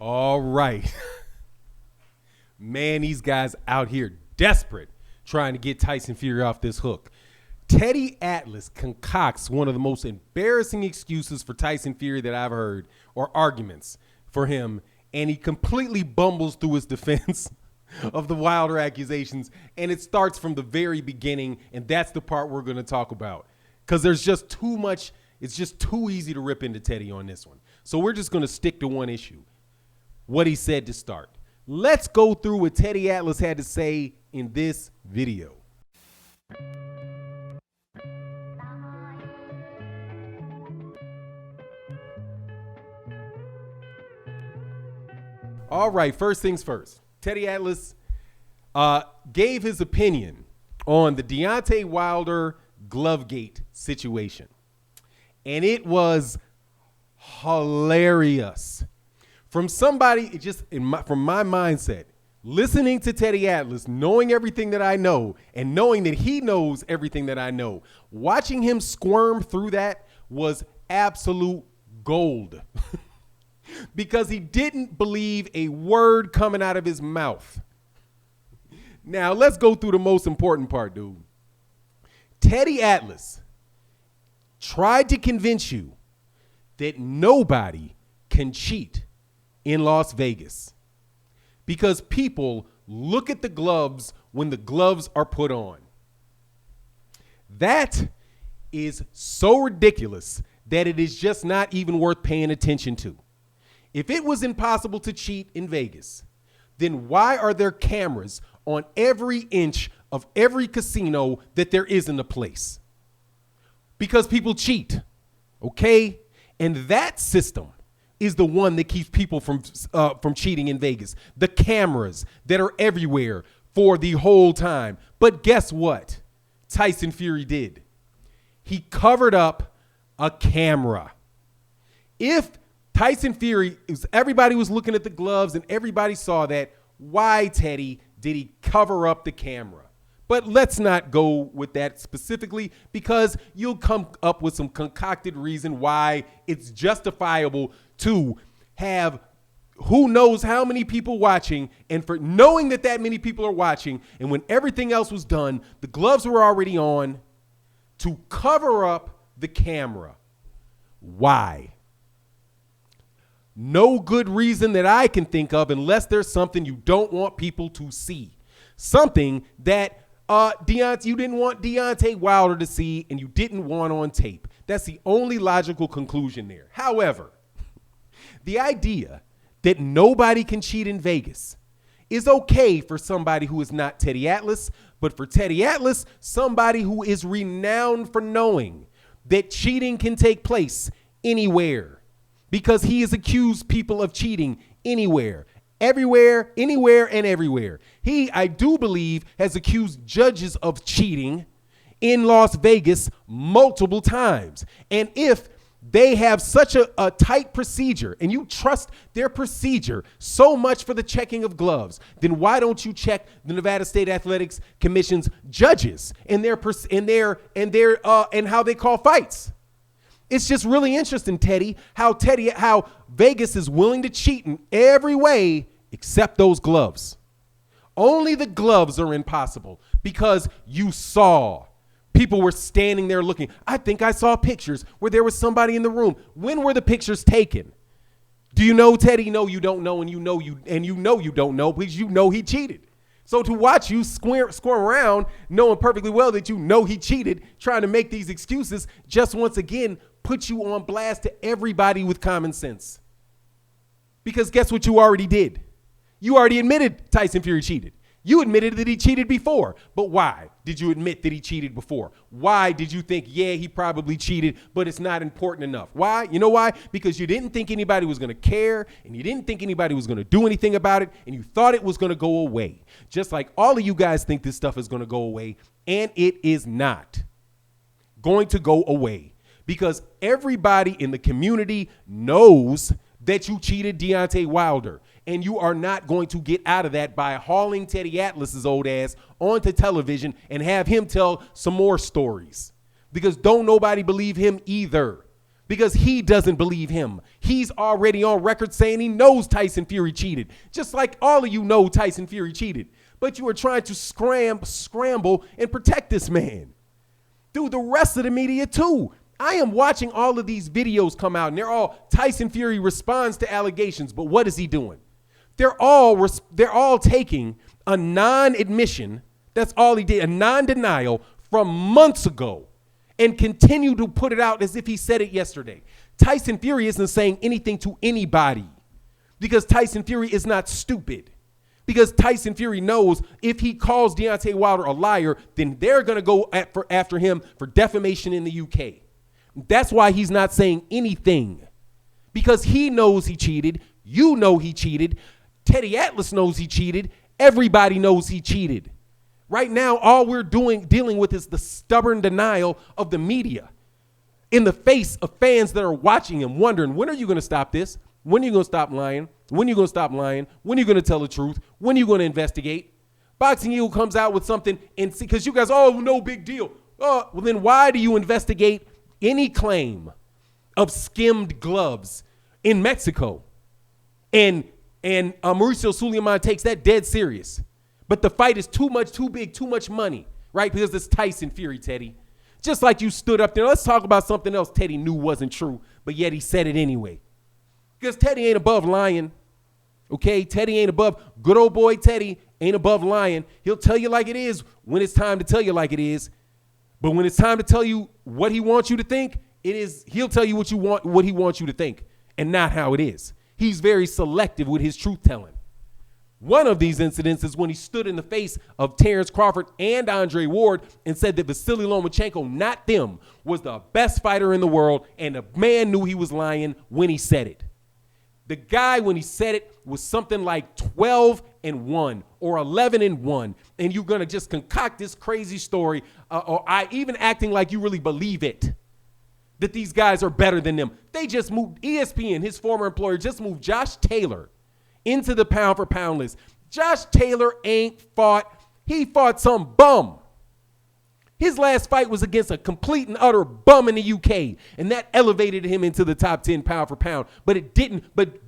All right. Man, these guys out here desperate trying to get Tyson Fury off this hook. Teddy Atlas concocts one of the most embarrassing excuses for Tyson Fury that I've heard, or arguments for him, and he completely bumbles through his defense of the Wilder accusations, and it starts from the very beginning, and that's the part we're going to talk about because there's just too much. It's just too easy to rip into Teddy on this one. So we're just going to stick to one issue, what he said to start. Let's go through what Teddy Atlas had to say in this video. All right, first things first. Teddy Atlas gave his opinion on the Deontay Wilder Glovegate situation. And it was hilarious. From somebody, from my mindset, listening to Teddy Atlas, knowing everything that I know, and knowing that he knows everything that I know, watching him squirm through that was absolute gold. Because he didn't believe a word coming out of his mouth. Now, let's go through the most important part, dude. Teddy Atlas tried to convince you that nobody can cheat in Las Vegas because people look at the gloves when the gloves are put on. That is so ridiculous that it is just not even worth paying attention to. If it was impossible to cheat in Vegas, then why are there cameras on every inch of every casino that there is in the place? Because people cheat, okay? And that system is the one that keeps people from cheating in Vegas. The cameras that are everywhere for the whole time. But guess what Tyson Fury did? He covered up a camera. If Tyson Fury, everybody was looking at the gloves and everybody saw that, why, Teddy, did he cover up the camera? But let's not go with that specifically because you'll come up with some concocted reason why it's justifiable to have who knows how many people watching, and for knowing that that many people are watching, and when everything else was done, the gloves were already on, to cover up the camera. Why? No good reason that I can think of unless there's something you don't want people to see. Something that you didn't want Deontay Wilder to see and you didn't want on tape. That's the only logical conclusion there. However, the idea that nobody can cheat in Vegas is okay for somebody who is not Teddy Atlas, but for Teddy Atlas, somebody who is renowned for knowing that cheating can take place anywhere. Because he has accused people of cheating anywhere, everywhere, anywhere, and everywhere. He, I do believe, has accused judges of cheating in Las Vegas multiple times. And if they have such a tight procedure and you trust their procedure so much for the checking of gloves, then why don't you check the Nevada State Athletics Commission's judges and how they call fights? It's just really interesting, Teddy, how Vegas is willing to cheat in every way except those gloves. Only the gloves are impossible because you saw people were standing there looking. I think I saw pictures where there was somebody in the room. When were the pictures taken? Do you know, Teddy? No, you don't know, and you know you don't know because you know he cheated. So to watch you squirm around knowing perfectly well that you know he cheated, trying to make these excuses, just once again put you on blast to everybody with common sense. Because guess what you already did? You already admitted Tyson Fury cheated. You admitted that he cheated before. But why did you admit that he cheated before? Why did you think, yeah, he probably cheated, but it's not important enough? Why? You know why? Because you didn't think anybody was going to care, and you didn't think anybody was going to do anything about it, and you thought it was going to go away. Just like all of you guys think this stuff is going to go away, and it is not going to go away. Because everybody in the community knows that you cheated Deontay Wilder. And you are not going to get out of that by hauling Teddy Atlas's old ass onto television and have him tell some more stories. Because don't nobody believe him either. because he doesn't believe him. He's already on record saying he knows Tyson Fury cheated. Just like all of you know Tyson Fury cheated. But you are trying to scramble and protect this man. Dude, the rest of the media too. I am watching all of these videos come out, and they're all Tyson Fury responds to allegations, but what is he doing? They're all taking a non-admission, that's all he did, a non-denial from months ago, and continue to put it out as if he said it yesterday. Tyson Fury isn't saying anything to anybody because Tyson Fury is not stupid. Because Tyson Fury knows if he calls Deontay Wilder a liar, then they're going to go after him for defamation in the UK. That's why he's not saying anything. Because he knows he cheated. You know he cheated. Teddy Atlas knows he cheated. Everybody knows he cheated. Right now, all we're dealing with is the stubborn denial of the media in the face of fans that are watching him, wondering, when are you going to stop this? When are you going to stop lying? When are you going to stop lying? When are you going to tell the truth? When are you going to investigate? Boxing Eagle comes out with something, and because you guys, oh, no big deal. Oh, well, then why do you investigate any claim of skimmed gloves in Mexico? And Mauricio Sulaiman takes that dead serious. But the fight is too much, too big, too much money, right? Because it's Tyson Fury, Teddy. Just like you stood up there. Let's talk about something else Teddy knew wasn't true, but yet he said it anyway. Because Teddy ain't above lying, okay? Teddy ain't above, good old boy Teddy ain't above lying. He'll tell you like it is when it's time to tell you like it is. But when it's time to tell you what he wants you to think, he'll tell you what he wants you to think, and not how it is. He's very selective with his truth telling. One of these incidents is when he stood in the face of Terrence Crawford and Andre Ward and said that Vasily Lomachenko, not them, was the best fighter in the world, and the man knew he was lying when he said it. The guy, when he said it, was something like 12-1 or 11-1, and you're going to just concoct this crazy story, or even acting like you really believe it, that these guys are better than them. They just moved, ESPN, his former employer, just moved Josh Taylor into the pound-for-pound list. Josh Taylor ain't fought. He fought some bum. His last fight was against a complete and utter bum in the UK, and that elevated him into the top 10 pound for pound. But it didn't. But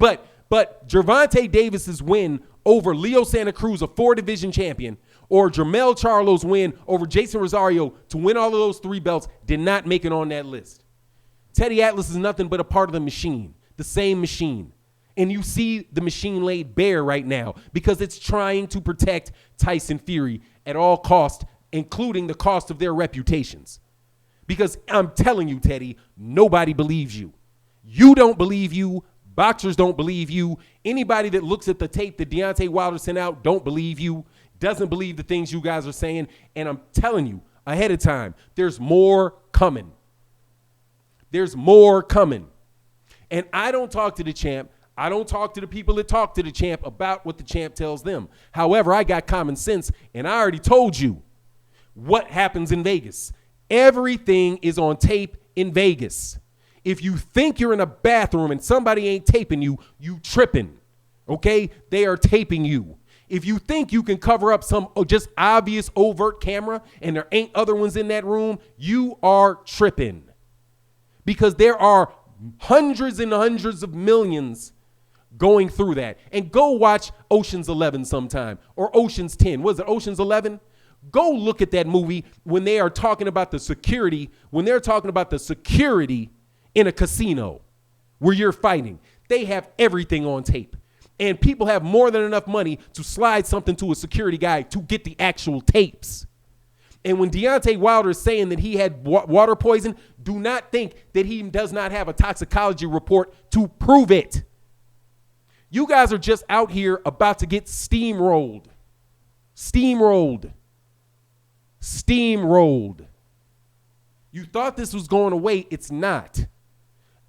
Gervonta Davis's win over Leo Santa Cruz, a 4-division champion, or Jermell Charlo's win over Jason Rosario to win all of those 3 belts did not make it on that list. Teddy Atlas is nothing but a part of the machine, the same machine. And you see the machine laid bare right now because it's trying to protect Tyson Fury at all costs, including the cost of their reputations. Because I'm telling you, Teddy, nobody believes you. You don't believe you. Boxers don't believe you. Anybody that looks at the tape that Deontay Wilder sent out don't believe you, doesn't believe the things you guys are saying. And I'm telling you ahead of time, there's more coming. There's more coming. And I don't talk to the champ. I don't talk to the people that talk to the champ about what the champ tells them. However, I got common sense, and I already told you what happens in Vegas. Everything is on tape in Vegas. If you think you're in a bathroom and somebody ain't taping you, you tripping, okay? They are taping you. If you think you can cover up some just obvious overt camera and there ain't other ones in that room, you are tripping. Because there are hundreds and hundreds of millions going through that. And go watch Ocean's 11 sometime, or Ocean's 10. Was it Ocean's 11? Go look at that movie when they are talking about the security, in a casino where you're fighting. They have everything on tape. And people have more than enough money to slide something to a security guy to get the actual tapes. And when Deontay Wilder is saying that he had water poison, do not think that he does not have a toxicology report to prove it. You guys are just out here about to get steamrolled. Steamrolled. You thought this was going away. It's not.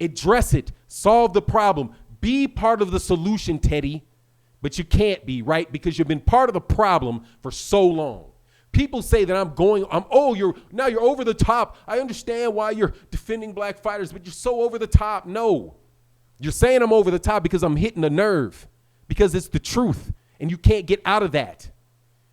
Address it. Solve the problem. Be part of the solution, Teddy. But you can't be, right? Because you've been part of the problem for so long. People say that you're over the top. I understand why you're defending black fighters, but you're so over the top. No. You're saying I'm over the top because I'm hitting a nerve, because it's the truth, and you can't get out of that.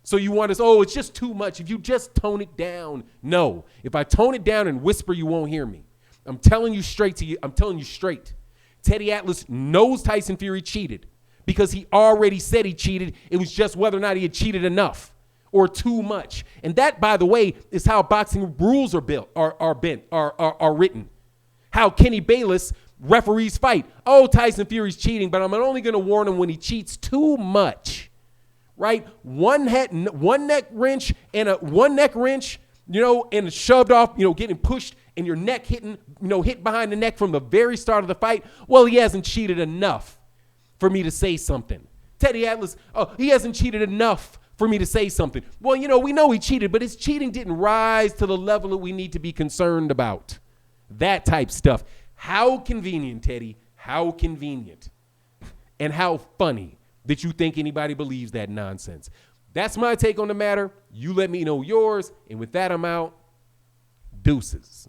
So you want us, it's just too much. If you just tone it down. No. If I tone it down and whisper, you won't hear me. I'm telling you straight to you. I'm telling you straight. Teddy Atlas knows Tyson Fury cheated because he already said he cheated. It was just whether or not he had cheated enough or too much. And that, by the way, is how boxing rules are built, are written. How Kenny Bayless referees fight. Oh, Tyson Fury's cheating, but I'm only going to warn him when he cheats too much. Right? One neck wrench, and shoved off, getting pushed, and your neck hitting, hit behind the neck from the very start of the fight. Well, he hasn't cheated enough for me to say something. Teddy Atlas, he hasn't cheated enough for me to say something. Well, we know he cheated, but his cheating didn't rise to the level that we need to be concerned about. That type stuff. How convenient, Teddy. How convenient. And how funny that you think anybody believes that nonsense. That's my take on the matter. You let me know yours. And with that, I'm out. Deuces.